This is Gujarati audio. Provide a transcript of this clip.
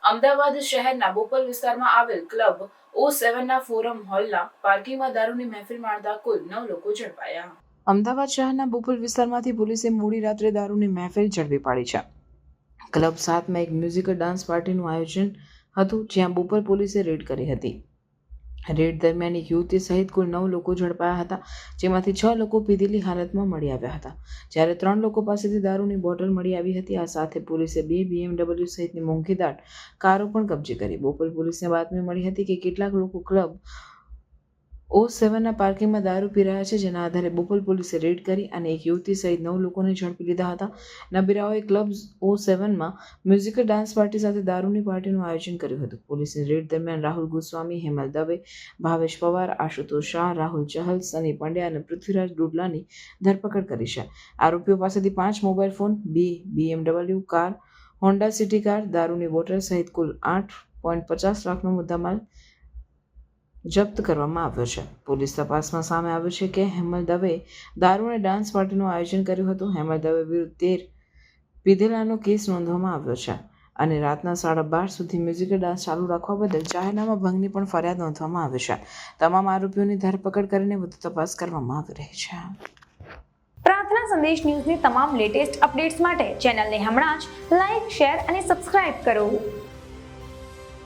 અમદાવાદ શહેરના બોપલ વિસ્તારમાં આવેલ ક્લબ O7ના ફોરમ હોલના પાર્કિંગમાં દારૂની મહેફિલ માણતા કુલ 9 લોકો ઝડપાયા. અમદાવાદ શહેરના બોપલ વિસ્તારમાંથી પોલીસે મોડી રાત્રે દારૂની મહેફિલ ઝડપી પાડી છે. ક્લબ 7માં એક મ્યુઝિકલ ડાન્સ પાર્ટીનું આયોજન હતું, જ્યાં બોપલ પોલીસે રેડ કરી હતી. રેડ દરમિયાન એક યુવતી સહિત કુલ 9 લોકો ઝડપાયા હતા, જેમાંથી 6 લોકો પીધેલી હાલતમાં મળી આવ્યા હતા, જ્યારે 3 લોકો પાસેથી દારૂની બોટલ મળી આવી હતી. આ સાથે પોલીસે 2 BMW સહિતની મોંઘીદાટ કારો પણ કબજે કરી. બોપલ પોલીસને બાતમી મળી હતી કે કેટલાક લોકો ક્લબ O7ના પાર્કિંગમાં દારૂ પી રહ્યા છે, જેના આધારે બોપલ પોલીસે રેડ કરી અને એક યુવતી સહિત 9 લોકોને ઝડપી લીધા હતા. નબીરાઓએ ક્લબ O7માં મ્યુઝિકલ ડાન્સ પાર્ટી સાથે દારૂની પાર્ટીનું આયોજન કર્યું હતું. પોલીસે રેડ દરમિયાન રાહુલ ગોસ્વામી, હેમલ દવે, ભાવેશ પવાર, આશુતોષ શાહ, રાહુલ ચહલ, સની પંડ્યા અને પૃથ્વીરાજ ડુડલાની ધરપકડ કરી છે. આરોપીઓ પાસેથી 5 mobile phone, 2 BMW car, Honda city car, દારૂની બોટલ સહિત કુલ 8.50 લાખનો મુદ્દામાલ જપ્ત કરવામાં આવ્યો છે. પોલીસ તપાસમાં સામે આવ્યું છે કે હેમલ દવેએ દારૂ અને ડાન્સ પાર્ટીનું આયોજન કર્યું હતું. હેમલ દવે વિરુદ્ધ 13 પીધેલાનો કેસ નોંધવામાં આવ્યો છે અને રાતના 12:30 સુધી મ્યુઝિકલ ડાન્સ ચાલુ રાખવા બદલ જાહેરનામા ભંગની પણ ફરિયાદ નોંધવામાં આવી છે. તમામ આરોપીઓની ધરપકડ કરીને વધુ તપાસ કરવામાં આવી રહી છે. પ્રાર્થના સંદેશ ન્યૂઝની તમામ લેટેસ્ટ અપડેટ્સ માટે ચેનલને હમણાં જ લાઇક, શેર અને સબસ્ક્રાઇબ કરો.